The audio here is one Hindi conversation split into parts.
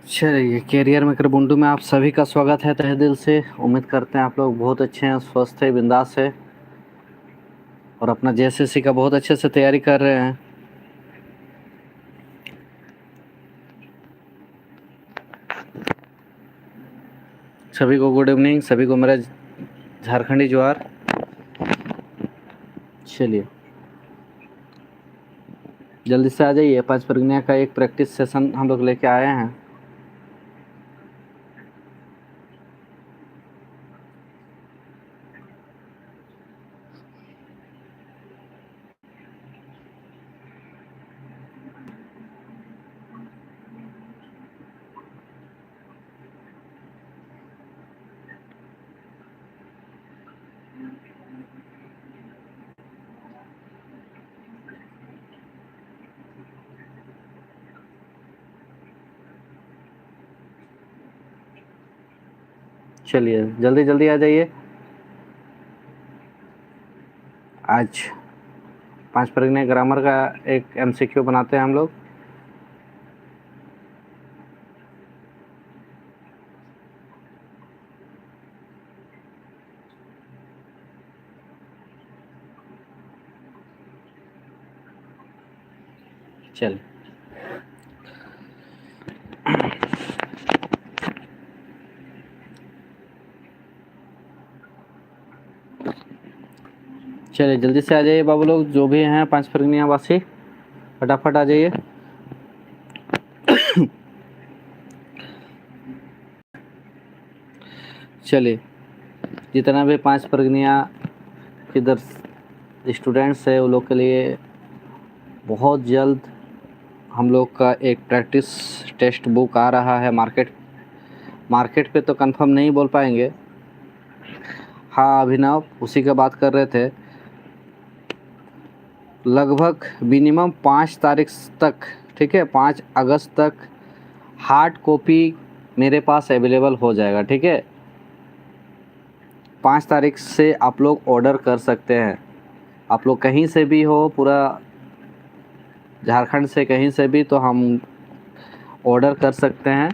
चलिए, कैरियर में करबुंडू में आप सभी का स्वागत है तहे दिल से। उम्मीद करते हैं आप लोग बहुत अच्छे हैं, स्वस्थ है, बिंदास है और अपना जेएसएससी का बहुत अच्छे से तैयारी कर रहे हैं। सभी को गुड इवनिंग, सभी को मेरा झारखंडी जोहार। चलिए जल्दी से आ जाइए, 5 प्रज्ञा का एक प्रैक्टिस सेशन हम लोग लेके आए हैं। चलिए जल्दी जल्दी आ जाइए। आज 5 प्रज्ञा ग्रामर का एक एमसीक्यू बनाते हैं हम लोग। चल चलिए जल्दी से आ जाइए बाबू लोग, जो भी हैं 5 प्रज्ञा वासी, फटाफट आ जाइए। चलिए, जितना भी 5 प्रज्ञा इधर स्टूडेंट्स है वो लोग के लिए बहुत जल्द हम लोग का एक प्रैक्टिस टेस्ट बुक आ रहा है। मार्केट पे तो कंफर्म नहीं बोल पाएंगे। हाँ अभिनव, उसी का बात कर रहे थे। लगभग मिनिमम 5 तारीख तक, ठीक है, 5 अगस्त तक हार्ड कॉपी मेरे पास अवेलेबल हो जाएगा। ठीक है, 5 तारीख से आप लोग ऑर्डर कर सकते हैं। आप लोग कहीं से भी हो, पूरा झारखंड से कहीं से भी, तो हम ऑर्डर कर सकते हैं।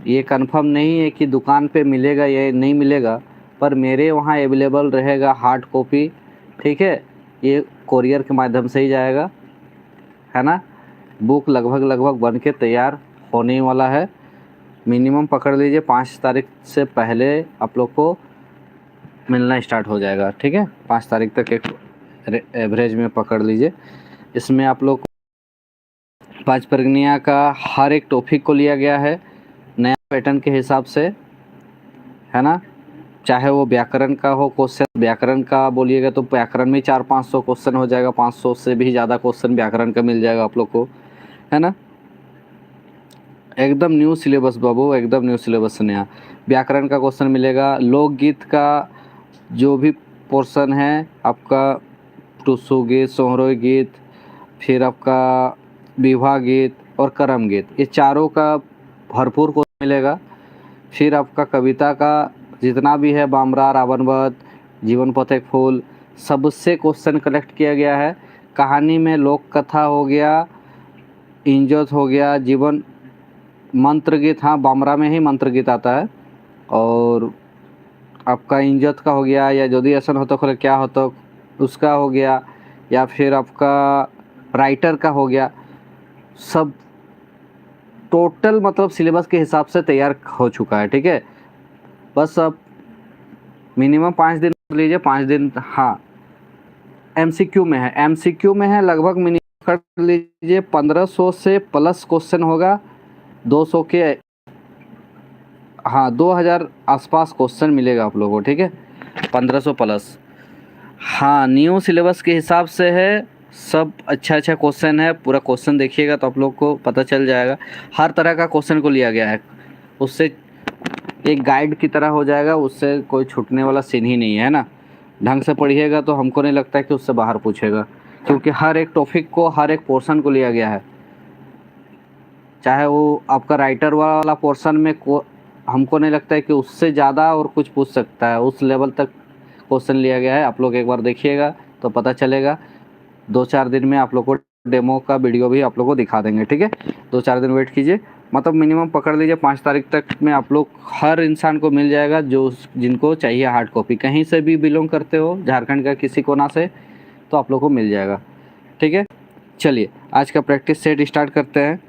ये कंफर्म नहीं है कि दुकान पे मिलेगा या नहीं मिलेगा, पर मेरे वहाँ अवेलेबल रहेगा हार्ड कॉपी। ठीक है, ये कोरियर के माध्यम से ही जाएगा, है ना। बुक लगभग बन के तैयार होने वाला है। मिनिमम पकड़ लीजिए 5 तारीख से पहले आप लोग को मिलना स्टार्ट हो जाएगा। ठीक है, 5 तारीख तक एक एवरेज में पकड़ लीजिए। इसमें आप लोग 5 प्रज्ञा का हर एक टॉपिक को लिया गया है नया पैटर्न के हिसाब से, है ना। चाहे वो व्याकरण का हो क्वेश्चन, व्याकरण का बोलिएगा तो व्याकरण में 400-500 क्वेश्चन हो जाएगा, 500 से भी ज़्यादा क्वेश्चन व्याकरण का मिल जाएगा आप लोग को, है ना। एकदम न्यू सिलेबस बाबू, एकदम न्यू सिलेबस नया। व्याकरण का क्वेश्चन मिलेगा, लोकगीत का जो भी पोर्शन है आपका, टुसु गीत, सोहरोई गीत, फिर आपका विवाह गीत और करम गीत, ये चारों का भरपूर क्वेश्चन मिलेगा। फिर आपका कविता का जितना भी है, बामरा, रावणवध, जीवन पथ एक फूल, सबसे क्वेश्चन कलेक्ट किया गया है। कहानी में लोक कथा हो गया, इंजोत हो गया, जीवन मंत्र गीत, हाँ बामरा में ही मंत्र गीत आता है, और आपका इंजत का हो गया, या यदि ऐसा होता खोले क्या होता उसका हो गया, या फिर आपका राइटर का हो गया। सब टोटल मतलब सिलेबस के हिसाब से तैयार हो चुका है। ठीक है, बस अब मिनिमम 5 दिन लीजिए, 5 दिन। हाँ एमसीक्यू में है, एमसीक्यू में है लगभग मिनिमम कर लीजिए 1500 से प्लस क्वेश्चन होगा, 200 के, हाँ 2000 आसपास क्वेश्चन मिलेगा आप लोगों को। ठीक है, 1500 प्लस। हाँ न्यू सिलेबस के हिसाब से है, सब अच्छा क्वेश्चन है। पूरा क्वेश्चन देखिएगा तो आप लोग को पता चल जाएगा। हर तरह का क्वेश्चन को लिया गया है, उससे एक गाइड की तरह हो जाएगा, उससे कोई छूटने वाला सीन ही नहीं है ना। ढंग से पढ़िएगा तो हमको नहीं लगता है कि उससे बाहर पूछेगा, क्योंकि हर एक टॉपिक को, हर एक पोर्शन को लिया गया है। चाहे वो आपका राइटर वाला पोर्शन में हमको नहीं लगता है कि उससे ज़्यादा और कुछ पूछ सकता है, उस लेवल तक क्वेश्चन लिया गया है। आप लोग एक बार देखिएगा तो पता चलेगा। 2-4 दिन में आप लोग को डेमो का वीडियो भी आप लोग को दिखा देंगे। ठीक है, 2-4 दिन वेट कीजिए, मतलब मिनिमम पकड़ लीजिए 5 तारीख तक में आप लोग हर इंसान को मिल जाएगा जो जिनको चाहिए हार्ड कॉपी, कहीं से भी बिलोंग करते हो झारखंड का किसी कोना से, तो आप लोग को मिल जाएगा। ठीक है, चलिए आज का प्रैक्टिस सेट स्टार्ट करते हैं।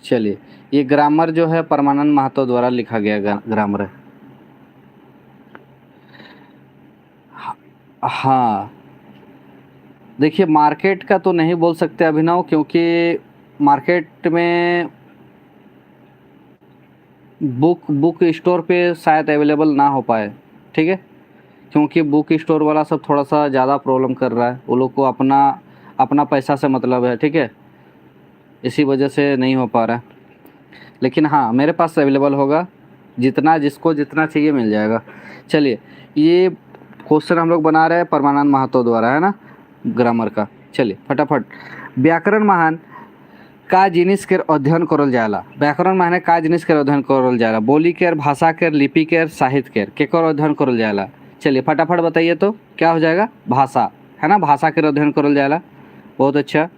चलिए, ये ग्रामर जो है परमानंद महतो द्वारा लिखा गया ग्रामर है। हाँ, देखिए मार्केट का तो नहीं बोल सकते अभिनव, क्योंकि मार्केट में बुक स्टोर पे शायद अवेलेबल ना हो पाए। ठीक है, क्योंकि बुक स्टोर वाला सब थोड़ा सा ज़्यादा प्रॉब्लम कर रहा है, वो लोग को अपना अपना पैसा से मतलब है। ठीक है, इसी वजह से नहीं हो पा रहा है, लेकिन हाँ मेरे पास अवेलेबल होगा, जितना जिसको जितना चाहिए मिल जाएगा। चलिए, ये क्वेश्चन हम लोग बना रहे हैं परमानंद महतो द्वारा, है ना, ग्रामर का। चलिए फटाफट, व्याकरण महान का जिनिस केर अध्ययन करल जाला। व्याकरण माने का जिनिस केर अध्ययन करल जाला, बोली केर, भाषा केर, लिपि केर, साहित्य केर, केकर अध्ययन करल जाला। चलिए फटाफट बताइए तो क्या हो जाएगा, भाषा, है ना, भाषा केर अध्ययन करल जाला। बहुत अच्छा,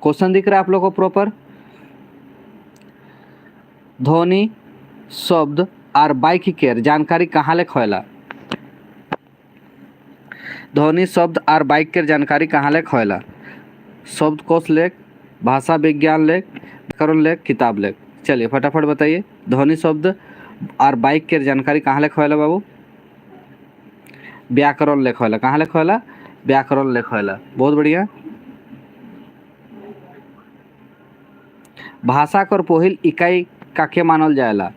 क्वेश्चन दिख रहा है आप लोग को प्रॉपर। ध्वनि, शब्द और वाक्य केर जानकारी कहाँ ले खोला। ध्वनि, शब्द और वाक्य केर जानकारी कहाँ ले खोला। शब्दकोश लेख, भाषा विज्ञान लेख, व्याकरण लेख, किताब लेख। चलिए फटाफट बताइए, ध्वनि, शब्द और वाक्य के जानकारी कहाँ लेख होला बाबू, व्याकरण लेख होला। कहाँ लेख होला, व्याकरण लेख होला। बहुत बढ़िया। भाषा कर पहिल इकाई काके मानल जाएला।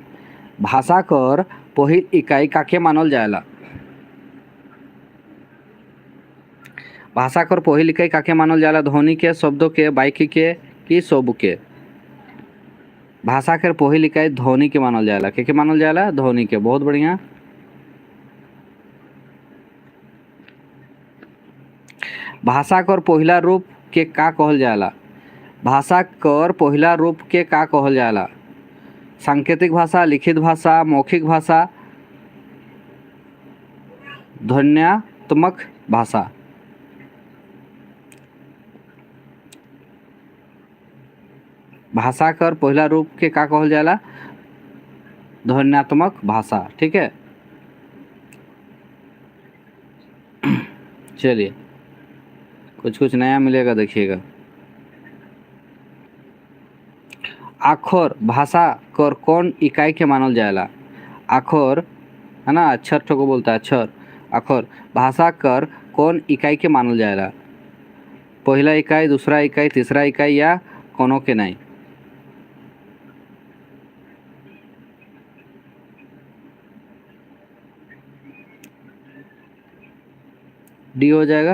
भाषा कर पहिल इकाई काके मानल जाएला। भाषा कर पहिल इकाई काके मानल जाएला, ध्वनि के, शब्दों के, वाक्य के कि सब के। भाषा के पहिल इकाई ध्वनि के मानल जाएला। के मानल जाएला, ध्वनि के। बहुत बढ़िया। भाषा कर पहिला रूप के का कहल जाला। भाषा कर पहिला रूप के का कहल जाला। सांकेतिक भाषा, लिखित भाषा, मौखिक भाषा, ध्वन्यात्मक भाषा। भाषा कर पहिला रूप के का कहल जाला, ध्वन्यात्मक भाषा। ठीक है, चलिए कुछ कुछ नया मिलेगा देखिएगा। अक्षर भाषा कर कौन इकाई के मानल जाएला। अक्षर, है ना, अक्षर को बोलता है अक्षर। अक्षर भाषा कर कौन इकाई के मानल जाएला। पहला इकाई, दूसरा इकाई, तीसरा इकाई या कोनो के नहीं। डी हो जाएगा।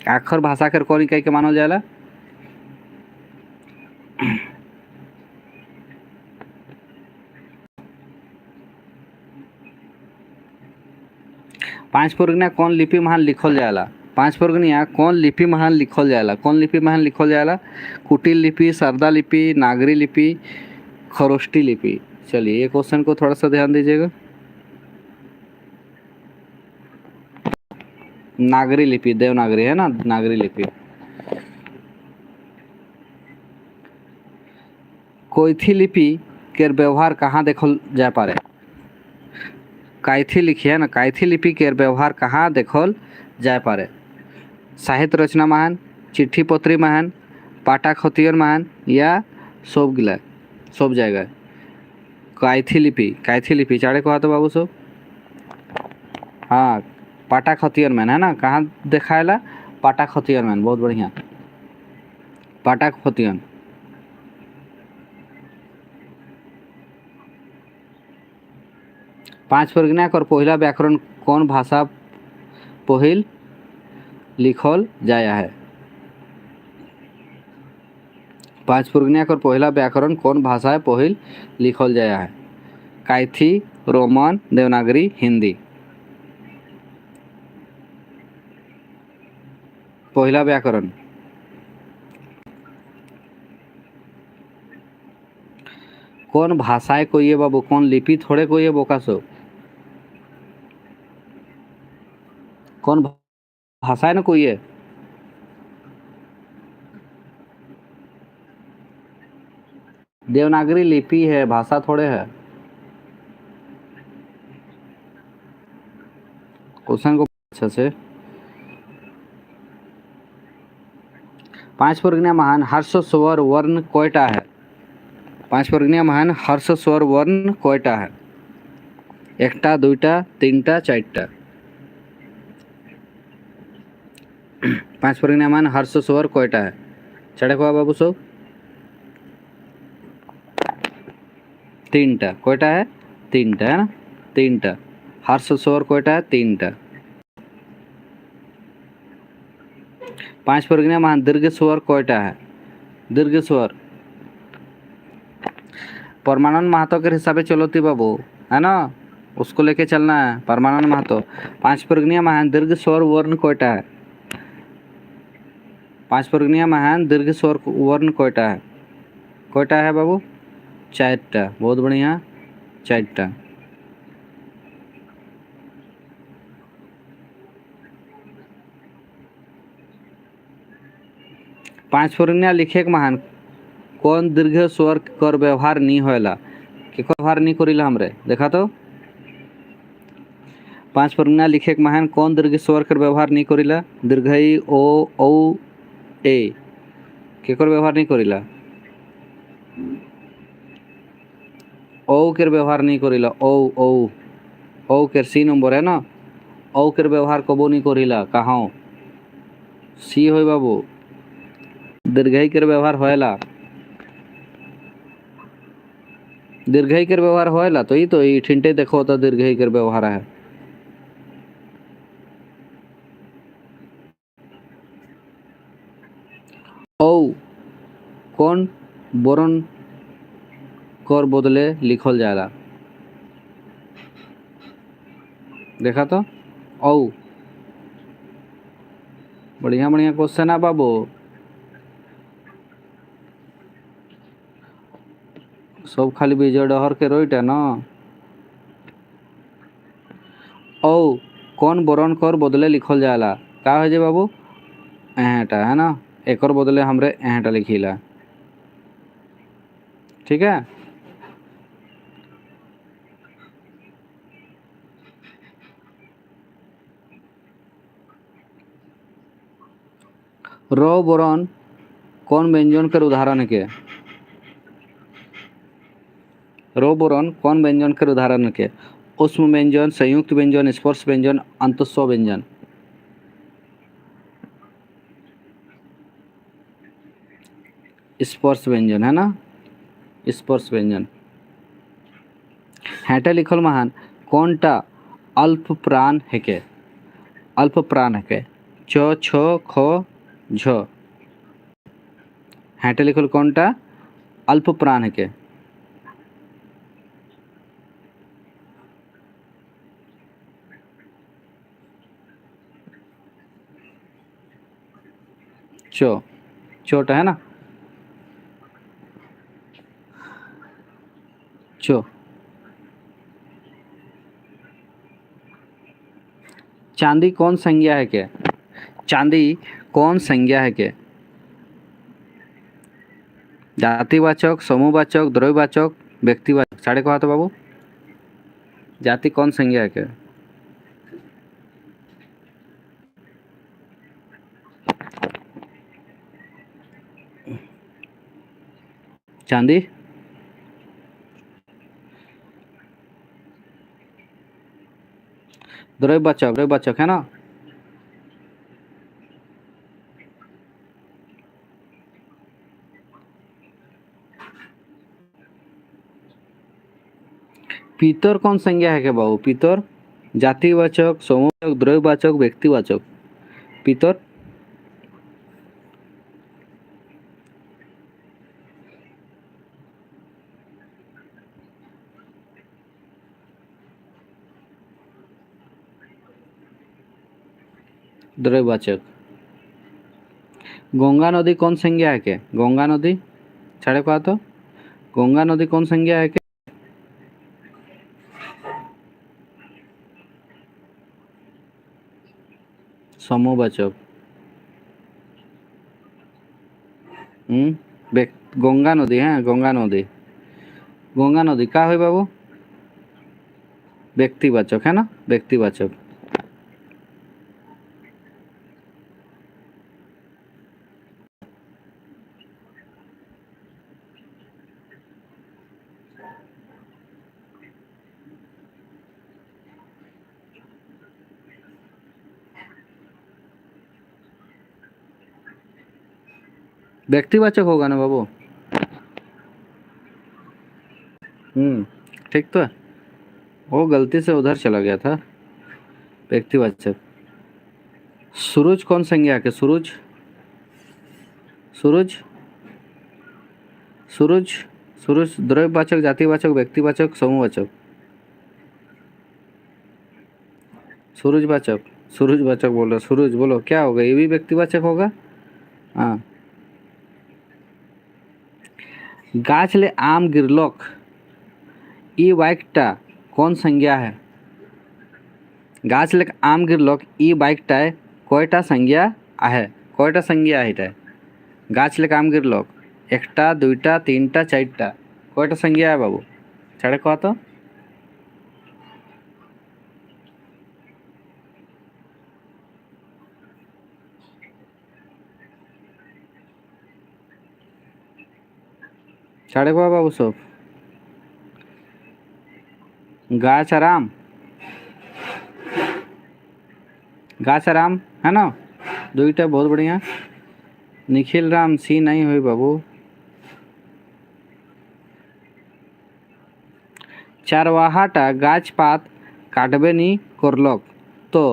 अक्षर भाषा कर कौन इकाई के मानल जाएला। पांच परगना कौन लिपि महान लिखल जाएला। पांच परगनिया कौन लिपि महान लिखल जाएला। कौन लिपि महान लिखल जाएला, कुटिल लिपि, सरदा लिपि, नागरी लिपि, खरोष्टी लिपि। चलिए ये क्वेश्चन को थोड़ा सा ध्यान दीजिएगा। नागरी लिपि, देवनागरी, है ना, नागरी लिपि। कोइथी लिपि के व्यवहार कहाँ देखल जा पारे। काइथी लिखिए ना, काइथी लिपि के व्यवहार कहाँ देखल जा पारे। साहित्य रचना महान, चिट्ठी पत्री महान, पाटा खतियन महान या सब गिला, सब जाएगा। काइथी लिपि, काइथी लिपि चाड़े को तो बाबू सब। हाँ, पाटा खतियन मैन, है ना, कहाँ दिखाएला, पाटा खतियन मैन। बहुत बढ़िया, पाटा खतियन। पांच परगना कर पहिला व्याकरण कौन भाषा पहिल लिखल जाया है। पांच परगना कर पहिला व्याकरण कौन भाषा पहिल लिखल जाया है। काइथी, रोमन, देवनागरी, हिंदी। पहिला व्याकरण कौन भाषाएं कोई है बाबू, कौन लिपि थोड़े कोई है बोकासो, कौन भाषाएं ना कोई है। देवनागरी लिपि है, भाषा थोड़े है। क्वेश्चन को अच्छा से। 5 वर्गीय महान हर्ष स्वर वर्ण कोयटा है। 5 वर्गीय महान हर्ष स्वर वर्ण कोयटा है। एकटा, दुईटा, तीनटा, चारटा। 5 वर्गीय महान हर्ष स्वर कोयटा है। चढ़े को बाबू सब तीनटा कोयटा है, तीनटा है ना, तीनटा। हर्ष स्वर कोयटा है, तीनटा। 5 वर्गीय महान दीर्घ स्वर कोयटा है। दीर्घ स्वर परमानंद महतो के हिसाब से चलो ती बाबू, है ना, उसको लेके चलना है। परमानंद महतो 5 वर्गीय महान दीर्घ स्वर वर्ण कोयटा है। 5 वर्गीय महान दीर्घ स्वर वर्ण कोयटा है। कोयटा है बाबू, चारटा। बहुत बढ़िया, चारटा। 5 वर्गीय लिखे महान कौन दीर्घ स्वर कर व्यवहार नहीं होएला, कि व्यवहार नहीं करिला हमरे देखा तो। 5 वर्गीय लिखे महान कौन दीर्घ स्वर कर व्यवहार नहीं करिला, दीर्घई ओ औ ए के कर व्यवहार नहीं करिला, ओ के व्यवहार नहीं करिला। ओ ओ ओ के सी नंबर है ना, ओ के व्यवहार कबो नहीं करिला, कहाँ सी होय बाबू। दीर्घई के व्यवहार होएला, दीर्घई के व्यवहार होएला, तो ये ठिंटे देखो तो दीर्घई के व्यवहार है। औ कौन वर्ण कर बदले लिखल जाला, देखा तो। औ बढ़िया बढ़िया क्वेश्चन है बाबू। सब खाली विजय डहर के रोइटा ना। औ कौन वर्ण कर बदले लिखल जाला, का है जे बाबू, एहटा है ना, एक बदले हमरे एहटा लिखीला, ठीक है। रो वर्ण कौन व्यंजन के उदाहरण के, रो वर्ण कौन व्यंजन के उदाहरण के, उष्म व्यंजन, संयुक्त व्यंजन, स्पर्श व्यंजन, अंतस्व व्यंजन। स्पर्श व्यंजन है ना, स्पर्श व्यंजन। हेटे लिखल महान कौनटा अल्प प्राण है के, अल्प प्राण है के, च छ ख झ। हेटे लिखल कौनटा अल्प प्राण है के, चो, चोट है ना, चो। चांदी कौन संज्ञा है के, चांदी कौन संज्ञा है के, जातिवाचक, समूहवाचक, द्रव्यवाचक, व्यक्तिवाचक। साढ़े कहा तो बाबू, जाति कौन संज्ञा है के, चांदी। द्रव्यवाचक, द्रव्यवाचक है ना। पीतर कौन संज्ञा है के बाबू, पीतर जातिवाचक, समूहवाचक, द्रव्यवाचक, व्यक्तिवाचक। पीतर द्रव्यवाचक। गंगा नदी कौन संज्ञा है के, गंगा नदी। छाड़े कहा तो गंगा नदी कौन संज्ञा है? समूहवाचक। गंगा नदी है, गंगा नदी। गंगा नदी का है बाबू? व्यक्तिवाचक है ना, व्यक्तिवाचक। व्यक्तिवाचक होगा ना बाबू? ठीक तो है। वो गलती से उधर चला गया था। व्यक्तिवाचक। सूरज कौन संज्ञा है? सूरज, सूरज, सूरज, सूरज द्रव्यवाचक, जातिवाचक, व्यक्तिवाचक, समूहवाचक। सूरजवाचक। सूरजवाचक बोल रहा, सूरज बोलो क्या होगा? ये भी व्यक्तिवाचक होगा। हाँ। गाछले आम गिरलोक, ई वाक्यटा कौन संज्ञा है? गाछले आम गिरलोक ई वाक्यटाय कयटा संज्ञा आहे? कयटा संज्ञा है এটা? गाछले आम गिरलोक एकटा, दुईटा, तीनटा, चारटा, कयटा संज्ञा है बाबू? छाड़े कह तो। छाड़े कह बाबू सब। गाछ आराम, गाछ आराम है ना, दुईटा बहुत बढ़िया। निखिल राम सी नहीं हुई बाबू। चारवाहाटा गाछ पात काटबे नी करलक तो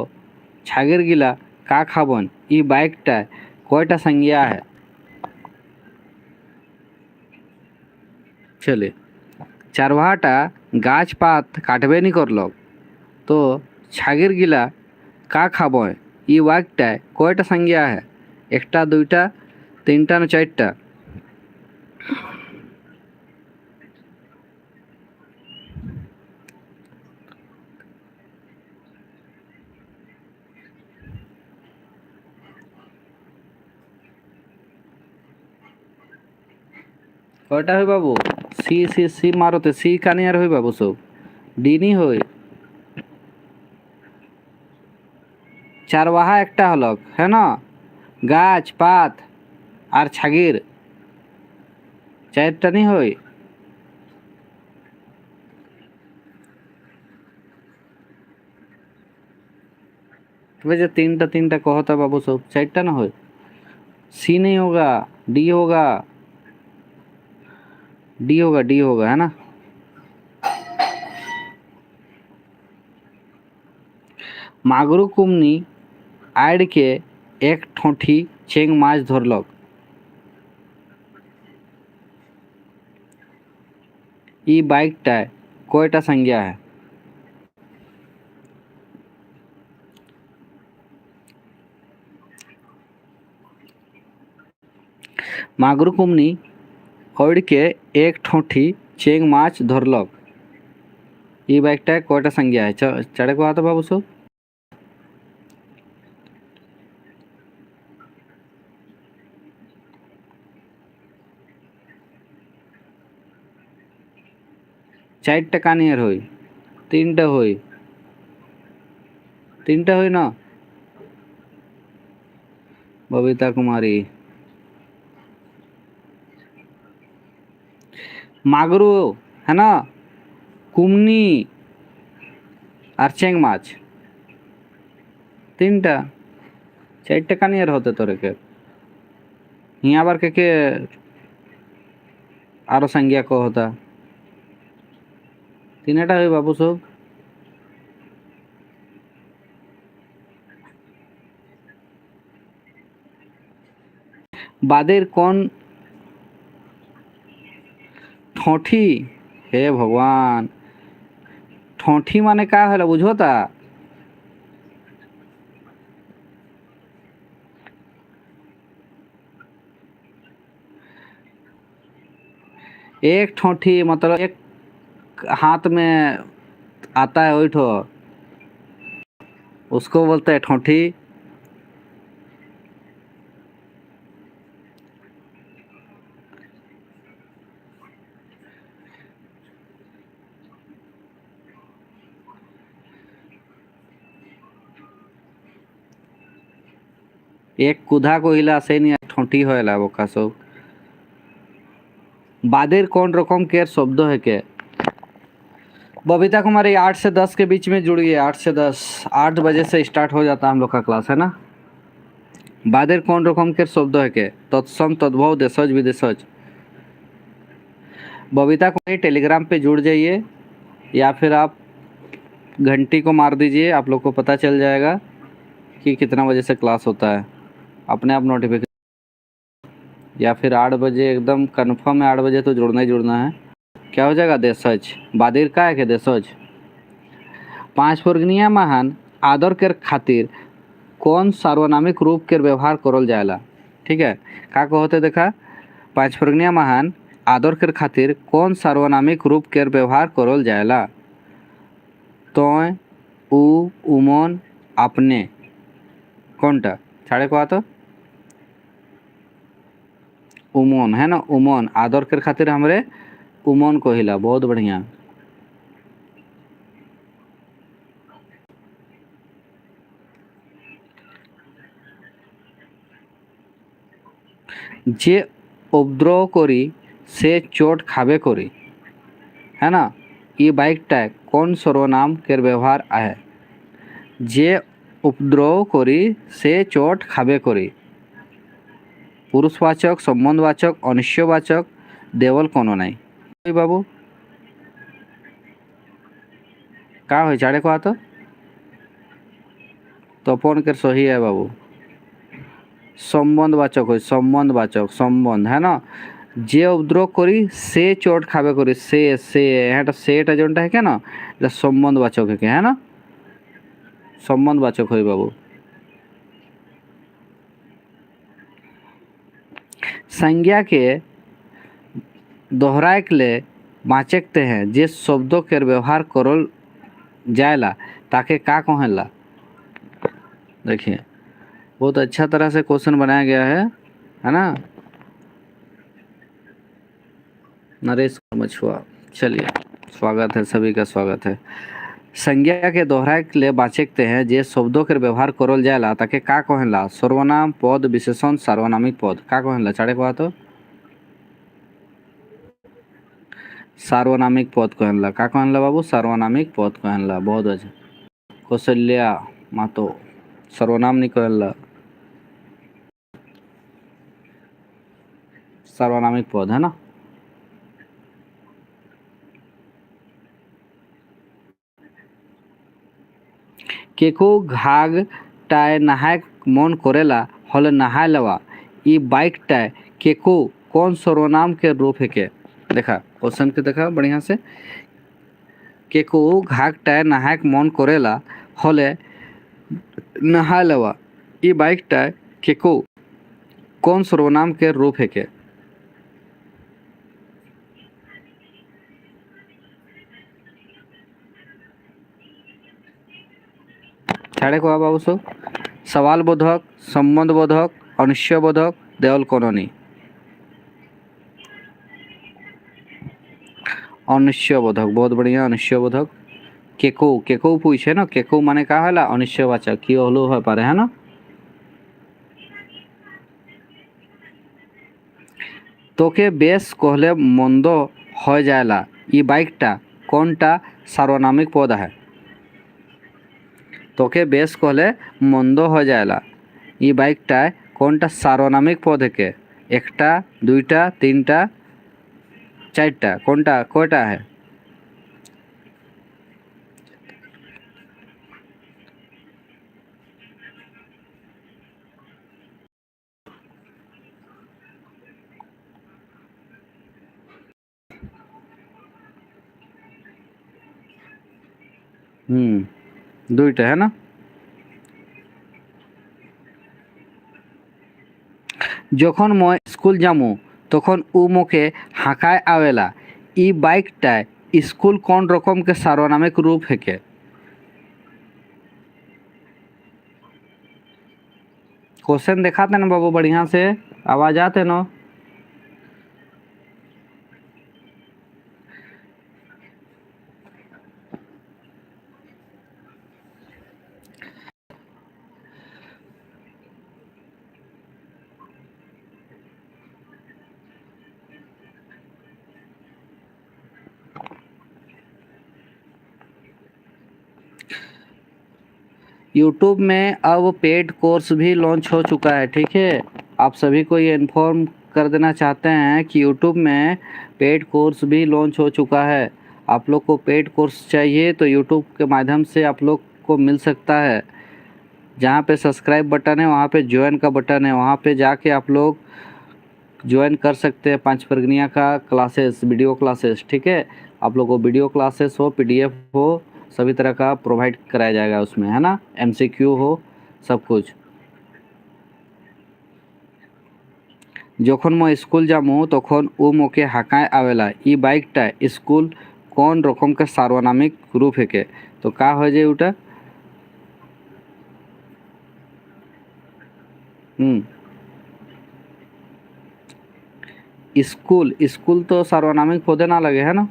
छागेर गिला का खाबन, ई बाइकटा कयटा संज्ञा है? चले, चारवाहाटा गाछ पात काटबे नी करलक तो छागेर गिला का खाबय, ई वाक्यटा कयटा संज्ञा है? एकटा, दुईटा, तीनटा ना चारटा? कयटा है बाबू? सी सी सी मारोते सी कानी आर है बाबू सब, डी नी होय। चारवाहा एकटा हलक है ना, गाछ पात আর ছাগির চারটা নি হয়। वैसे तीनटा तीनटा कहता बाबू सब, चारटा ना हो। सी नहीं होगा, डी होगा, डी होगा, डी होगा है ना। मागरू कुमनी आड़ के एक ठोठी चेंग माछ धरलक, ई बाइकटा कयटा संज्ञा है? मागरू कुमनी आड़ के एक ठोठी चेंग माछ धरलक, ई बाइकटा कयटा संज्ञा है? चढ़े को आता बाबू सब। चारटा कानियर हई, तीनटा हई, तीनटा हई ना बबीता कुमारी। मागरू है ना, कुमनी और चेंग माछ, तीनटा, चारटा कानियर होते तोरे के। यहाँ बार के आरो संज्ञा को होता, तीनटा हई बाबू सब। बादेर कौन ठोठी? हे भगवान, ठोठी माने का है बुझोता? एक ठोठी मतलब एक हाथ में आता है वही ठो, उसको बोलते हैं ठोठी। एक कुधा को हिला से नहीं ठोठी होएला बोका सब। बादेर कौन रकम के शब्द है के? बबीता कुमारी 8 से 10 के बीच में जुड़िए, 8 से 10, 8 बजे से स्टार्ट हो जाता है हम लोग का क्लास, है ना। बादेर कौन रकम के शब्द है के? तत्सम, तद्भव, देशज, विदेशज। बबीता कुमारी टेलीग्राम पे जुड़ जाइए या फिर आप घंटी को मार दीजिए, आप लोग को पता चल जाएगा कि कितना बजे से क्लास होता है, अपने आप नोटिफिकेशन। या फिर 8 बजे एकदम कन्फर्म है, 8 बजे तो जुड़ना ही जुड़ना है। क्या हो जाएगा? देशज। बादिर का है के देशज। 5 वर्गनीय महान आदर के खातिर कौन सार्वनामिक रूप के व्यवहार करल जाएला? ठीक है, का कहते देखा, 5 वर्गनीय महान आदर के खातिर कौन सार्वनामिक रूप के व्यवहार करल जाएला? तोय, उ, उमन, अपने, कौनटा छाड़े को तो उमन है ना, उमन आदर के खातिर हमरे उमन को हिला। बहुत बढ़िया। जे उपद्रव करी से चोट खाबे करी, है ना, ये बाइकटा कौन सर्वनाम के व्यवहार है? जे उपद्रव करी से चोट खाबे करी, पुरुषवाचक, संबंधवाचक, अनिश्चयवाचक, देवल कोनो नहीं बाबू। का हो चाड़े को तो तपन के सही है बाबू, संबंधवाचक हो, संबंधवाचक, संबंध है ना। जे उपद्रव करी से चोट खाबे करी, से यहाँ सेटा जोनटा है क्या ना, संबंधवाचक है क्या, है ना, संबंधवाचक हो बाबू। संज्ञा के दोहराए के लिए बाँचते हैं जे शब्दों के व्यवहार करल जाएला ताके का कहेला? देखिए बहुत अच्छा तरह से क्वेश्चन बनाया गया है ना। नरेश मछुआ, चलिए स्वागत है, सभी का स्वागत है। संज्ञा के दोहराए के लिए बाँचते हैं जे शब्दों के व्यवहार करल जाएला ताके का कहेला? सर्वनाम, पद, विशेषण, सार्वनामिक पद। का कहेला चाड़े को तो सार्वनामिक पद कहला। का कहला बाबू? सार्वनामिक पद कहला। बहुत अच्छा। कौशल्या मातो सर्वनाम नहीं कहला, सार्वनामिक पद है ना। केको घाग टाय नहाय मन करेला हले नहाय लवा, ई बाइक टाय केको कौन सर्वनाम के रूप है के? देखा क्वेश्चन के देखा बढ़िया से। केको घाग टाय नहाय मन करेला हले नहाय लवा, ई बाइक टाय केको कौन सर्वनाम के रूप है के? छाड़े को बाबू सो सवाल बोधक, संबंध बोधक, अनिश्चय बोधक, देवल कॉलोनी। अनिश्चय बोधक, बहुत बढ़िया। अनिश्चय बोधक। केको केको पूछे ना, केको माने का होला? अनिश्चयवाचक की हलो हो पारे, है ना। तोके बेस कहले मंद हो जाएला, ई बाइकटा कौनटा सार्वनामिक पद है? तोके बेस कहले मंद हो जाएला, ई बाइकटा कौनटा सार्वनामिक पद है के? एकटा, दुईटा, तीनटा, चारटा, कौनटा कोयटा है? दुईटा है ना। যখন মই স্কুল যামু তখন উ মোকে হাঁকায় আવેলা ই বাইকটায় স্কুল কোন রকম के सार्वनामिक रूप है के। क्वेश्चन दिखाते ना बाबू बढ़िया से, आवाज आते ना। यूट्यूब में अब पेड कोर्स भी लॉन्च हो चुका है, ठीक है। आप सभी को ये इन्फॉर्म कर देना चाहते हैं कि यूट्यूब में पेड कोर्स भी लॉन्च हो चुका है। आप लोग को पेड कोर्स चाहिए तो यूट्यूब के माध्यम से आप लोग को मिल सकता है। जहाँ पे सब्सक्राइब बटन है वहाँ पे ज्वाइन का बटन है, वहाँ पे जाके आप लोग ज्वाइन कर सकते हैं पांच प्रगनिया का क्लासेस, वीडियो क्लासेस, ठीक है। आप लोग को वीडियो क्लासेस हो, पीडीएफ हो, सभी तरह का प्रोवाइड कराया जाएगा उसमें, है ना। एमसीक्यू हो, सब कुछ। যখন मैं स्कूल जामू तखन उ मोके हाकाय आवेला इ बाइकटा स्कूल कौन रकम के सार्वनामिक रूप है के। तो का हो जाए उटा स्कूल, स्कूल तो सार्वनामिक पदे ना लगे, है ना।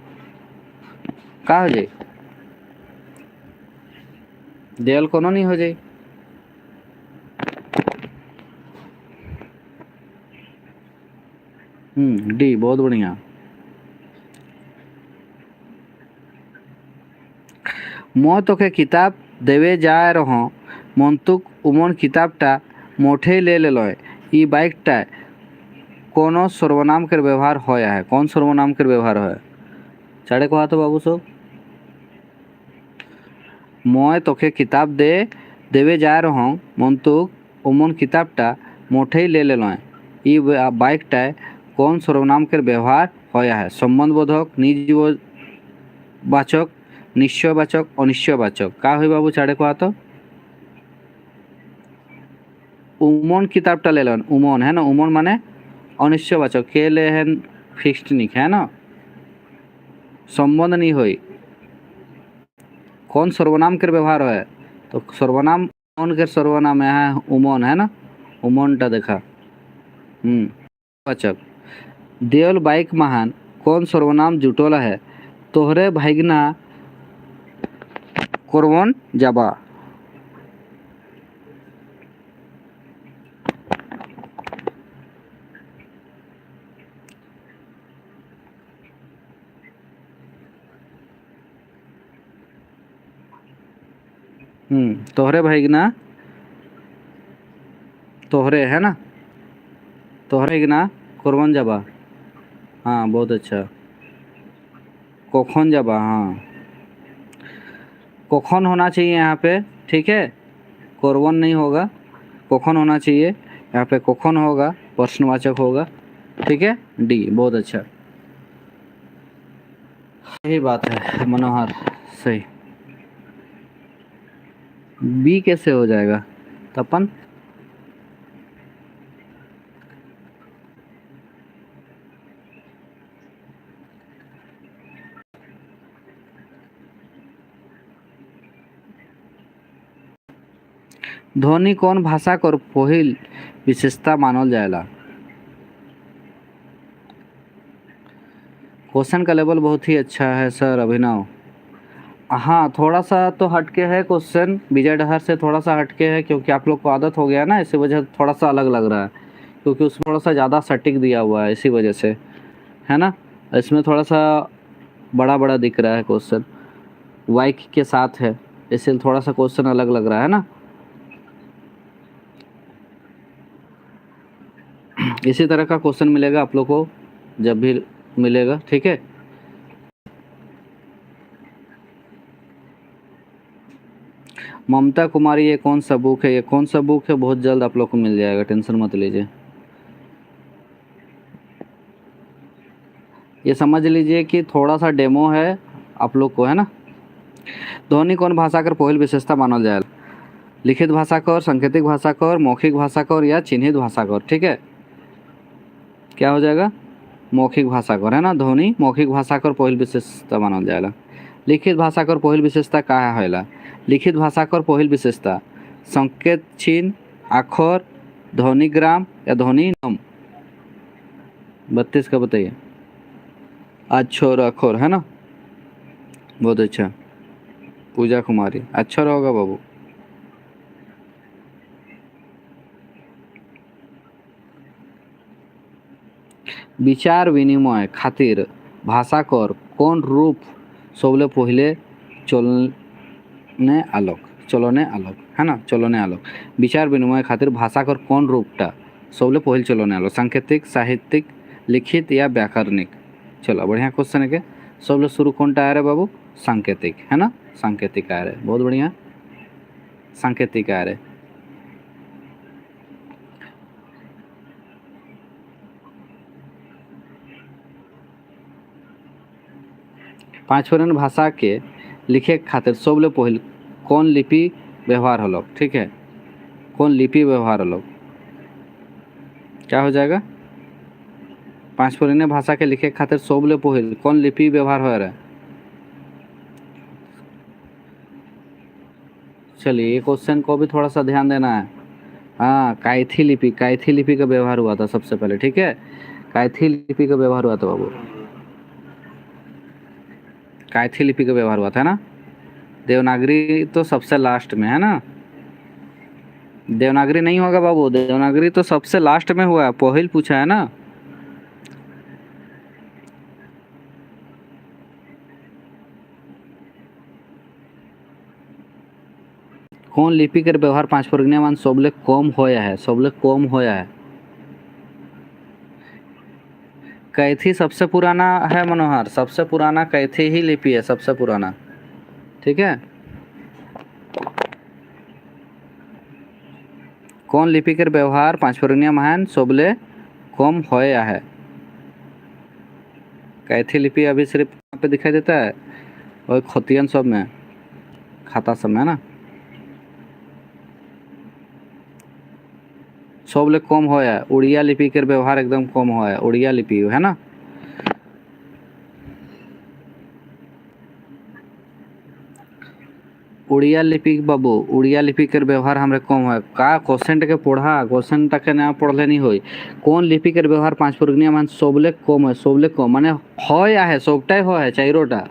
का हो जाए देल कोनो नहीं हो जाए। डी बहुत बढ़िया। मैं तोके किताब देवे जा रहा मंतुक उमन किताबटा मोठे ले लय इ बाइकटा कोनो सर्वनाम के व्यवहार होया है। कौन सर्वनाम के व्यवहार है चाड़े कहा तो बाबू सब। मैं तोके किताब देवे जा रहा मंतुक उमन किताबटा मोठे ले लय इ बाइकटा कौन सर्वनाम के व्यवहार होया है। संबंधबोधक, निजवाचक, निश्चयवाचक, अनिश्चयवाचक। का हुई बाबू चाड़े कहा तो उमन किताबटा ले लन, उमन है ना, उमन माने अनिश्चयवाचक, के ले हैं फिक्स्ड निक, है ना, संबंध नहीं हुई। कौन सर्वनाम के व्यवहार है तो सर्वनाम कौन के सर्वनाम है उमन, है ना, उमनटा देखा। वाचक देवल बाइक महान कौन सर्वनाम जुटोला है तोहरे भाईगना करवन जाबा। तोहरे भाईगना, तोहरे है ना, तोहरे भाईगना करवन जाबा। हाँ बहुत अच्छा। कखन जाबा, हाँ कखन होना चाहिए यहाँ पे, ठीक है, करवन नहीं होगा, कखन होना चाहिए। यहाँ पे कखन होगा, प्रश्नवाचक होगा, ठीक है। डी बहुत अच्छा, सही बात है मनोहर, सही। बी कैसे हो जाएगा तपन। ध्वनि कौन भाषा कर पहिल विशेषता मानल जाएला। क्वेश्चन का लेवल बहुत ही अच्छा है सर अभिनव। हाँ थोड़ा सा तो हटके है क्वेश्चन, विजय डहर से थोड़ा सा हटके है क्योंकि आप लोग को आदत हो गया ना, इसी वजह से थोड़ा सा अलग लग रहा है, क्योंकि उसमें थोड़ा सा ज़्यादा सटीक दिया हुआ है इसी वजह से, है ना। इसमें थोड़ा सा बड़ा बड़ा दिख रहा है क्वेश्चन, वाइक के साथ है, इसलिए थोड़ा सा क्वेश्चन अलग लग रहा है ना। इसी तरह का क्वेश्चन मिलेगा आप लोग को जब भी मिलेगा, ठीक है। ममता कुमारी ये कौन सा बुक है, ये कौन सा बुक है, बहुत जल्द आप लोग को मिल जाएगा, टेंशन मत लीजिए। ये समझ लीजिए कि थोड़ा सा डेमो है आप लोग को, है ना। ध्वनि कौन भाषा कर पहिल विशेषता मानल जाए, लिखित भाषा कर, सांकेतिक भाषा कर, मौखिक भाषा कर या चिन्हित भाषा कर, ठीक है। क्या हो जाएगा मौखिक भाषाकर है ना, ध्वनि मौखिक भाषाकर पहिल विशेषता मानल जाएला। लिखित भाषाकर पहिल विशेषता का होला? लिखित भाषाकर पहिल विशेषता संकेत चिन्ह, अक्षर, ध्वनिग्राम या ध्वनि नम। 32 का बताइए। अक्षर अक्षर है ना, बहुत अच्छा। पूजा कुमारी अक्षर होगा बाबू। विचार विनिमय खातिर भाषाकर कौन रूप सबले पहले चलने आलोक है ना, चलने आलोक। विचार विनिमय खातिर भाषाकर कौन रूपटा सबले पहले चलने आलोक? सांकेतिक, साहित्यिक, लिखित या व्याकरणिक? चलो बढ़िया क्वेश्चन है के। सबले शुरू कौनटा आ रहा बाबू? सांकेतिक है ना, सांकेतिक आ रहा, बहुत बढ़िया, सांकेतिक आ रहा। पांचवरन भाषा के लिखे खातिर सबले पहले कौन लिपि व्यवहार हलो? ठीक है, कौन लिपि व्यवहार हलो? क्या हो जाएगा? पांचवरन भाषा के लिखे खातिर सबले पहले कौन लिपि व्यवहार हो रहा है? चलिए ये क्वेश्चन को भी थोड़ा सा ध्यान देना है। हाँ, काइथी लिपि का व्यवहार हुआ था सबसे पहले। ठीक है, काइथी लिपि का व्यवहार हुआ था बाबू, काइथी लिपि का व्यवहार हुआ था ना। देवनागरी तो सबसे लास्ट में है ना, देवनागरी नहीं होगा बाबू, देवनागरी तो सबसे लास्ट में हुआ है, पहल पूछा है ना। कौन लिपि के व्यवहार पांच वर्गीय मान सबले कम होया है? सबले कम होया है। कैथी सबसे पुराना है मनोहर, सबसे पुराना कैथी ही लिपि है, सबसे पुराना। ठीक है, कौन लिपि के व्यवहार पांचवर्गीय महान सबले कम होया है? कैथी लिपि अभी सिर्फ यहाँ पे दिखाई देता है और खतियन सब में, खाता सब में है ना। सबले कम होया है उड़िया लिपि के व्यवहार एकदम कम होया है, उड़िया लिपि है ना। उड़िया लिपि बाबू, उड़िया लिपि के व्यवहार हमरे कम है का? क्वेश्चन के पढ़ा, क्वेश्चन तक ना पढ़ले नहीं होई। कौन लिपि के व्यवहार पांच वर्गीय मान सबले कम है? सबले कम माने होया है, सबटा हो है चारोटा,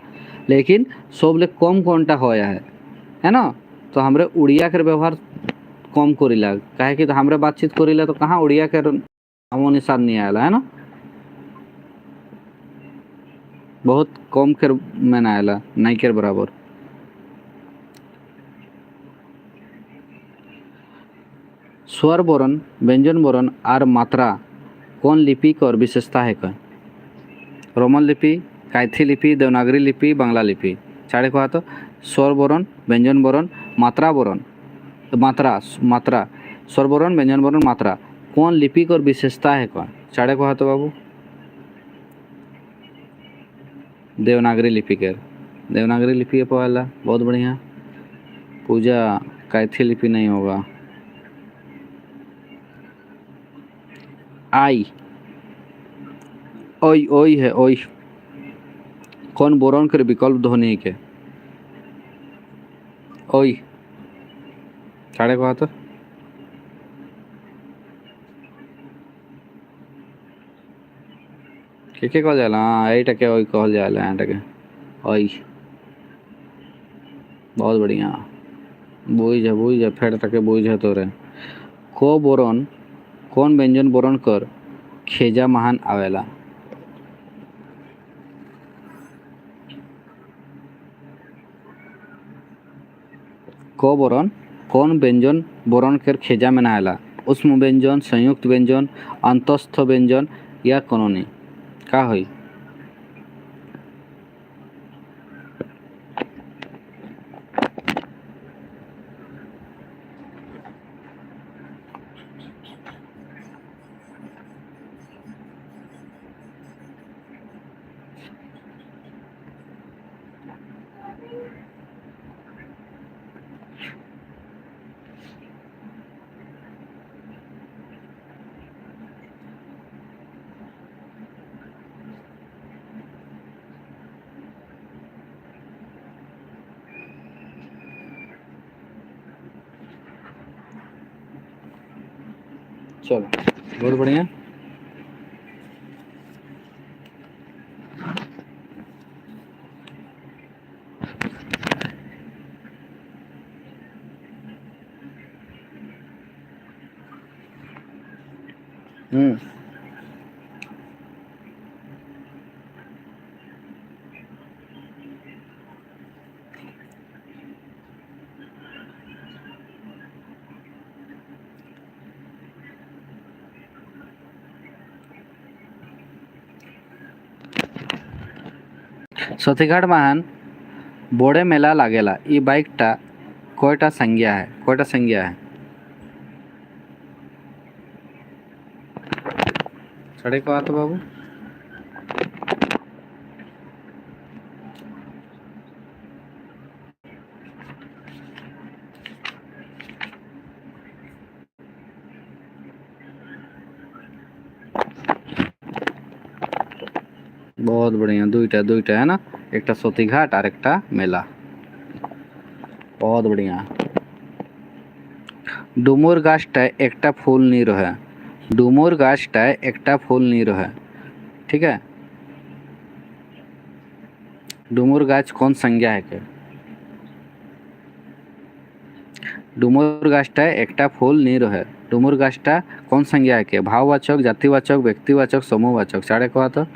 लेकिन सबले कम कौनटा होया है ना। तो हमरे उड़िया के व्यवहार कम करिला, काहे कि हमरे बातचीत करिला तो कहाँ उड़िया के नामो निशान नहीं आया है ना, बहुत कम के में ना आया, नहीं के बराबर। स्वर वर्ण, व्यंजन वर्ण और मात्रा कौन लिपि कर विशेषता है? कह रोमन लिपि, काइथी लिपि, देवनागरी लिपि, बांग्ला लिपि। चारे कहा तो स्वर वर्ण, व्यंजन वर्ण, मात्रा वर्ण, मात्रा मात्रा स्वर वर्ण, व्यंजन वर्ण, मात्रा कौन लिपि कर विशेषता है? कह चारे कहा तो बाबू देवनागरी लिपि के, देवनागरी लिपि पहला, बहुत बढ़िया। पूजा काइथी लिपि नहीं होगा। आई ओई ओई है, ओई कौन बोरन के विकल्प ध्वनि के? ओई साढ़े कहा तो के कहल जाला? हाँ यही टके ओई कहल जाला, यहाँ टके ओई, बहुत बढ़िया। बुझ जा फेर टके बुझ है तोरे। को बोरन कौन व्यंजन बोरन कर खेजा महान आवेला? को बोरन कौन व्यंजन बोरन कर खेजा में आवेला? उष्म व्यंजन, संयुक्त व्यंजन, अंतस्थ व्यंजन या कनोनी? का होई? चलो बहुत बढ़िया। हम्म। सतीघाट महान बोड़े मेला लागेला ई बाइकटा कयटा संज्ञा है, कयटा संज्ञा है? साढ़े को तो बाबू बहुत बढ़िया। दुईटा दुईटा है ना, एक सतीघाट और एक मेला। बहुत बढ़िया। डुमुर गाछटाय एकटा फूल नी रहे। डुमुर गाछटाय एकटा फूल नी रहे। ठीक है, डुमुर गाछ कौन संज्ञा है के? डुमुर गाछटाय एकटा फूल नी रहे। डुमुर गाछटा कौन संज्ञा है के? भाववाचक, जातिवाचक, व्यक्तिवाचक, समूहवाचक। साढ़े कहा तो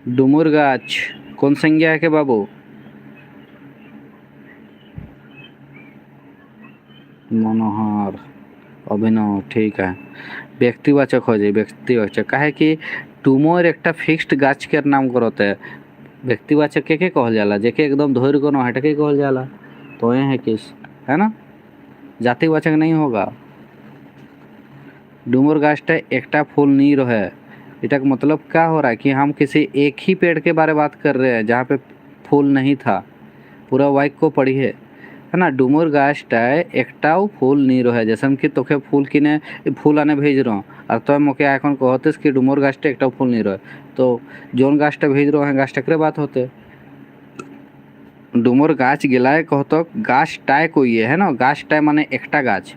डुमुर गाछ कौन संज्ञा है के बाबू? मनोहर, अभिनव। ठीक है, व्यक्तिवाचक हो जाए। व्यक्तिवाचक काहे कि डुमुर एकटा फिक्स्ड गाछ के नाम करते है। व्यक्तिवाचक के कहल जाला? जेके एकदम धोर को हट के कहल जाला। तो ये है किस, है ना? जातिवाचक नहीं होगा। डुमुर गाछटा एकटा फूल नहीं रहे, इटा का मतलब क्या हो रहा है कि हम किसी एक ही पेड़ के बारे बात कर रहे हैं जहाँ पे फूल नहीं था। पूरा वाक्य को पढ़िए, है ना? डुमुर गाछटाय एकटाओ फूल नहीं रहे। जैसे हम कि तोखे फूल किने फूल आने भेज रहा हूँ और तो मोके এখন कहते कि डुमुर गाछटा एकटाओ फूल नहीं रहे, तो जोन गाछटा भेज रहा है गाछटा बात होते। डुमुर गाछ गिलाए कहतो गाछटाय कोई है ना? गाछटाय माने एकटा गाछ।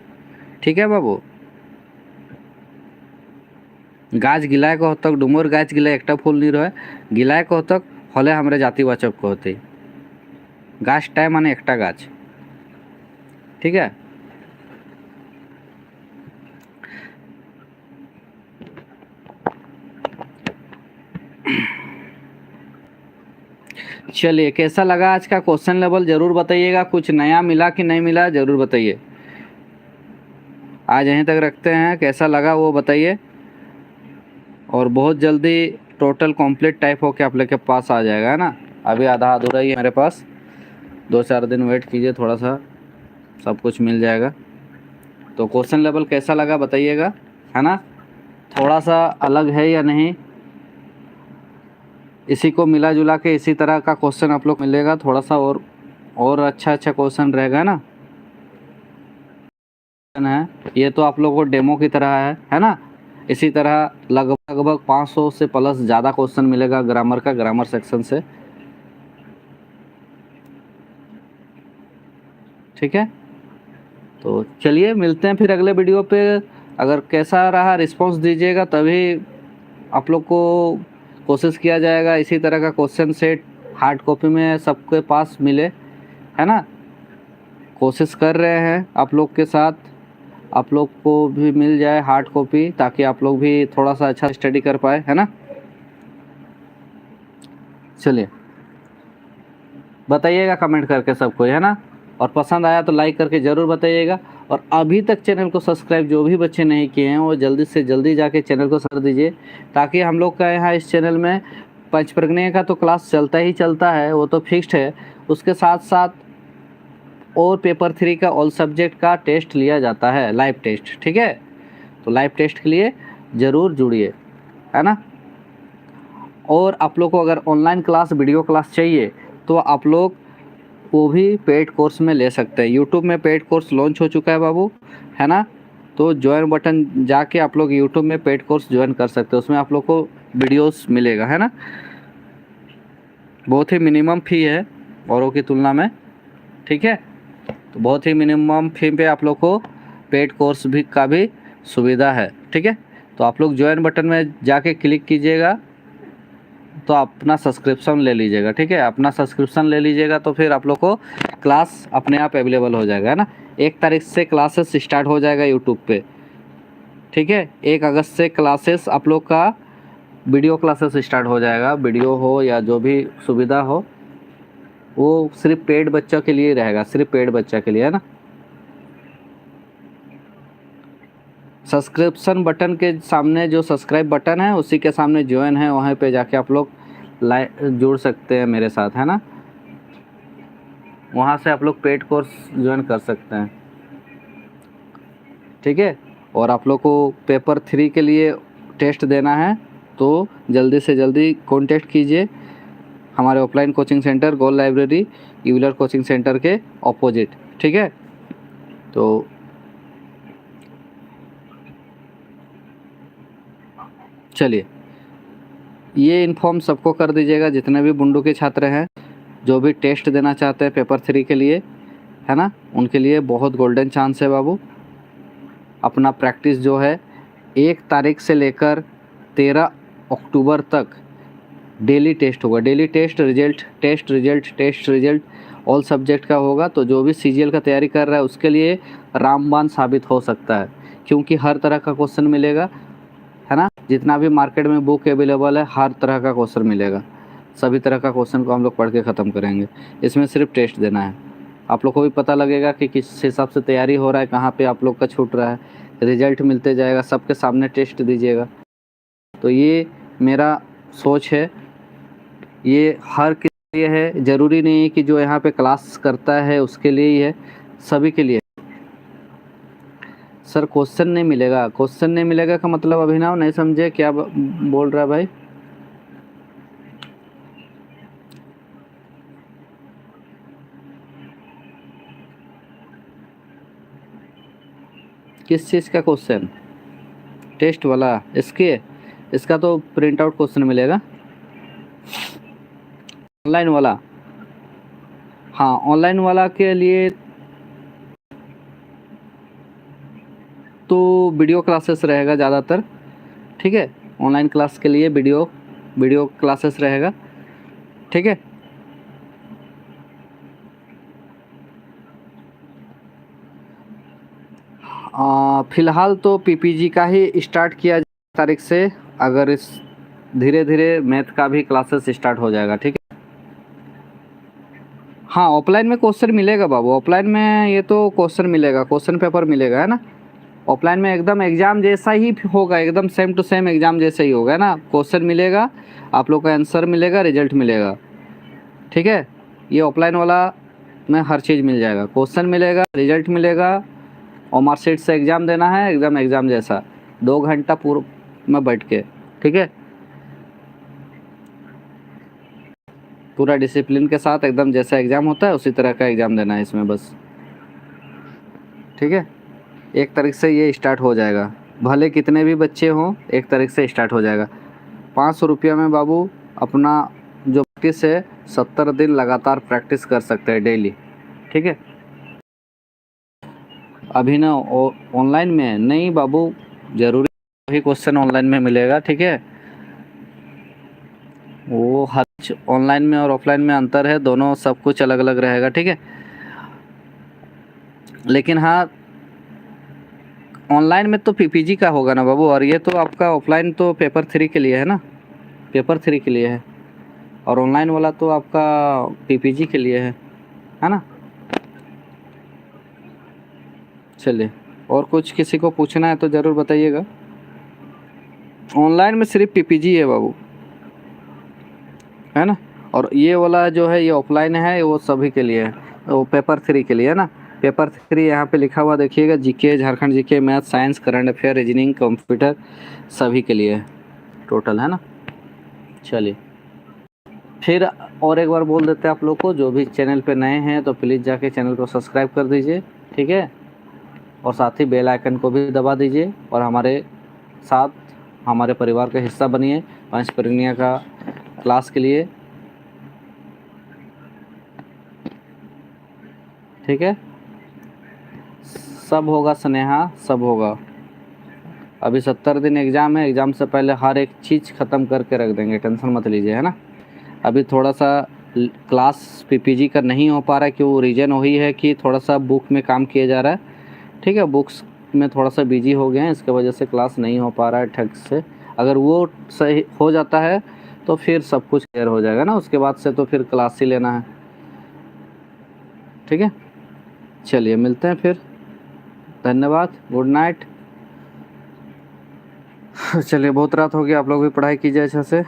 ठीक है बाबू, गाछ गिलाय कहतक डुमुर गाछ गिलाय एकटा फूल नहीं रहे। गिलाय कहतक हले हमरे जातिवाचक कहते। गाछटाय माने एकटा गाछ। ठीक है, चलिए कैसा लगा आज का क्वेश्चन लेवल जरूर बताइएगा। कुछ नया मिला कि नहीं मिला जरूर बताइए। आज यहीं तक रखते हैं, कैसा लगा वो बताइए। और बहुत जल्दी टोटल कंप्लीट टाइप होके आप लोग के पास आ जाएगा, है ना? अभी आधा अधूरा ही है मेरे पास। 2-4 दिन वेट कीजिए, थोड़ा सा सब कुछ मिल जाएगा। तो क्वेश्चन लेवल कैसा लगा बताइएगा, है ना? थोड़ा सा अलग है या नहीं, इसी को मिला जुला के इसी तरह का क्वेश्चन आप लोग मिलेगा। थोड़ा सा और अच्छा क्वेश्चन रहेगा ना। है ये तो आप लोगों को डेमो की तरह है ना? इसी तरह लगभग 500 से प्लस ज़्यादा क्वेश्चन मिलेगा ग्रामर का, ग्रामर सेक्शन से। ठीक है, तो चलिए मिलते हैं फिर अगले वीडियो पे। अगर कैसा रहा रिस्पांस दीजिएगा, तभी आप लोग को कोशिश किया जाएगा इसी तरह का क्वेश्चन सेट हार्ड कॉपी में सबके पास मिले, है ना? कोशिश कर रहे हैं आप लोग के साथ, आप लोग को भी मिल जाए हार्ड कॉपी, ताकि आप लोग भी थोड़ा सा अच्छा स्टडी कर पाए, है ना? चलिए बताइएगा कमेंट करके सबको, है ना? और पसंद आया तो लाइक करके ज़रूर बताइएगा। और अभी तक चैनल को सब्सक्राइब जो भी बच्चे नहीं किए हैं वो जल्दी से जल्दी जाके चैनल को कर दीजिए, ताकि हम लोग का यहाँ इस चैनल में पंचप्रज्ञा का तो क्लास चलता ही चलता है, वो तो फिक्स्ड है। उसके साथ साथ और पेपर 3 का ऑल सब्जेक्ट का टेस्ट लिया जाता है, लाइव टेस्ट। ठीक है, तो लाइव टेस्ट के लिए ज़रूर जुड़िए, है ना? और आप लोग को अगर ऑनलाइन क्लास वीडियो क्लास चाहिए तो आप लोग वो भी पेड कोर्स में ले सकते हैं। यूट्यूब में पेड कोर्स लॉन्च हो चुका है बाबू, है ना? तो ज्वाइन बटन जाके आप लोग यूट्यूब में पेड कोर्स ज्वाइन कर सकते हो, उसमें आप लोग को वीडियोस मिलेगा, है ना। बहुत ही मिनिमम फ़ी है औरों की तुलना में, ठीक है। तो बहुत ही मिनिमम फ़ी पे आप लोग को पेड कोर्स भी का भी सुविधा है, ठीक है। तो आप लोग ज्वाइन बटन में जाके क्लिक कीजिएगा तो अपना सब्सक्रिप्शन ले लीजिएगा, ठीक है। अपना सब्सक्रिप्शन ले लीजिएगा तो फिर आप लोग को क्लास अपने आप अवेलेबल हो जाएगा, है ना। 1 तारीख से क्लासेस स्टार्ट हो जाएगा यूट्यूब पे, ठीक है। 1 अगस्त से क्लासेस आप लोग का वीडियो क्लासेस स्टार्ट हो जाएगा। वीडियो हो या जो भी सुविधा हो वो सिर्फ पेड बच्चों के लिए रहेगा, सिर्फ पेड बच्चा के लिए, है ना। सब्सक्रिप्शन बटन के सामने जो सब्सक्राइब बटन है उसी के सामने ज्वाइन है, वहाँ पे जाके आप लोग जुड़ सकते हैं मेरे साथ, है ना। वहाँ से आप लोग पेड कोर्स ज्वाइन कर सकते हैं, ठीक है। और आप लोग को पेपर 3 के लिए टेस्ट देना है तो जल्दी से जल्दी कॉन्टेक्ट कीजिए हमारे ऑफलाइन कोचिंग सेंटर गोल लाइब्रेरी यूलर कोचिंग सेंटर के ऑपोजिट, ठीक है। तो चलिए ये इन्फॉर्म सबको कर दीजिएगा, जितने भी बुंडू के छात्र हैं जो भी टेस्ट देना चाहते हैं पेपर 3 के लिए, है ना, उनके लिए बहुत गोल्डन चांस है बाबू। अपना प्रैक्टिस जो है 1 तारीख से लेकर 13 अक्टूबर तक डेली टेस्ट होगा। Daily test result all subject का होगा। तो जो भी सीजीएल का तैयारी कर रहा है उसके लिए रामबाण साबित हो सकता है, क्योंकि हर तरह का क्वेश्चन मिलेगा, है ना। जितना भी मार्केट में बुक अवेलेबल है हर तरह का क्वेश्चन मिलेगा। सभी तरह का क्वेश्चन को हम लोग पढ़ के ख़त्म करेंगे। इसमें सिर्फ टेस्ट देना है। आप लोग को भी पता लगेगा कि किस हिसाब से तैयारी हो रहा है, कहाँ पे आप लोग का छूट रहा है, रिजल्ट मिलते जाएगा, सबके सामने टेस्ट दीजिएगा। तो ये मेरा सोच है, ये हर किसी के लिए है, ज़रूरी नहीं है कि जो यहाँ पे क्लास करता है उसके लिए ही है, सभी के लिए। सर क्वेश्चन नहीं मिलेगा, क्वेश्चन नहीं मिलेगा का मतलब अभिनव नहीं समझे क्या बोल रहा है भाई। किस चीज़ का क्वेश्चन? टेस्ट वाला? इसका तो प्रिंट आउट क्वेश्चन मिलेगा। ऑनलाइन वाला, हाँ ऑनलाइन वाला के लिए तो वीडियो क्लासेस रहेगा ज़्यादातर, ठीक है। ऑनलाइन क्लास के लिए वीडियो क्लासेस रहेगा, ठीक है। फ़िलहाल तो पीपीजी का ही स्टार्ट किया तारीख से, अगर इस धीरे धीरे मैथ का भी क्लासेस स्टार्ट हो जाएगा, ठीक है। हाँ ऑफलाइन में क्वेश्चन मिलेगा बाबू, ऑफलाइन में ये तो क्वेश्चन मिलेगा, क्वेश्चन पेपर मिलेगा, है ना। ऑफलाइन में एकदम एग्ज़ाम जैसा ही होगा, एकदम सेम टू सेम एग्ज़ाम जैसा ही होगा, है ना। क्वेश्चन मिलेगा, आप लोग का आंसर मिलेगा, रिजल्ट मिलेगा, ठीक है। ये ऑफलाइन वाला में हर चीज़ मिल जाएगा, क्वेश्चन मिलेगा, रिजल्ट मिलेगा और मार्कशीट से एग्ज़ाम देना है, एकदम एग्ज़ाम जैसा 2 घंटा पूर्व में बैठ के, ठीक है। पूरा डिसिप्लिन के साथ एकदम जैसा एग्ज़ाम होता है उसी तरह का एग्ज़ाम देना है इसमें बस, ठीक है। 1 तारीख से ये स्टार्ट हो जाएगा, भले कितने भी बच्चे हों 1 तारीख से स्टार्ट हो जाएगा। 500 रुपया में बाबू अपना जो प्रैक्टिस है 70 दिन लगातार प्रैक्टिस कर सकते हैं डेली, ठीक है। अभी ना ऑनलाइन में नहीं बाबू, ज़रूरी वही क्वेश्चन ऑनलाइन में मिलेगा, ठीक है। वो हर ऑनलाइन में और ऑफलाइन में अंतर है, दोनों सब कुछ अलग अलग रहेगा, ठीक है। लेकिन हाँ ऑनलाइन में तो पीपीजी का होगा ना बाबू, और ये तो आपका ऑफलाइन तो पेपर 3 के लिए है ना, पेपर 3 के लिए है, और ऑनलाइन वाला तो आपका पीपीजी के लिए है ना। चलिए और कुछ किसी को पूछना है तो ज़रूर बताइएगा। ऑनलाइन में सिर्फ पीपीजी है बाबू, है ना। और ये वाला जो है ये ऑफलाइन है, वो सभी के लिए है, वो पेपर 3 के लिए है ना। पेपर 3 यहाँ पे लिखा हुआ देखिएगा, GK, Jharkhand GK, math, science, current affair, reasoning, computer, सभी के लिए टोटल, है ना। चलिए फिर और एक बार बोल देते हैं आप लोग को, जो भी चैनल पे नए हैं तो प्लीज़ जाके चैनल को सब्सक्राइब कर दीजिए, ठीक है। और साथ ही बेल आइकन को भी दबा दीजिए और हमारे साथ हमारे परिवार का हिस्सा बनिए पंचकर्णिया का क्लास के लिए। ठीक है, सब होगा स्नेहा, सब होगा। अभी 70 दिन एग्ज़ाम है, एग्ज़ाम से पहले हर एक चीज़ ख़त्म करके रख देंगे, टेंशन मत लीजिए, है ना। अभी थोड़ा सा क्लास पीपीजी का नहीं हो पा रहा है कि वो रीज़न वही है कि थोड़ा सा बुक में काम किया जा रहा है। ठीक है, बुक्स में थोड़ा सा बिजी हो गए हैं, इसके वजह से क्लास नहीं हो पा रहा है ठीक से। अगर वो सही हो जाता है तो फिर सब कुछ क्लियर हो जाएगा ना, उसके बाद से तो फिर क्लास ही लेना है। ठीक है, चलिए मिलते हैं फिर, धन्यवाद, गुड नाइट। चलिए बहुत रात हो गया, आप लोग भी पढ़ाई कीजिए अच्छा से।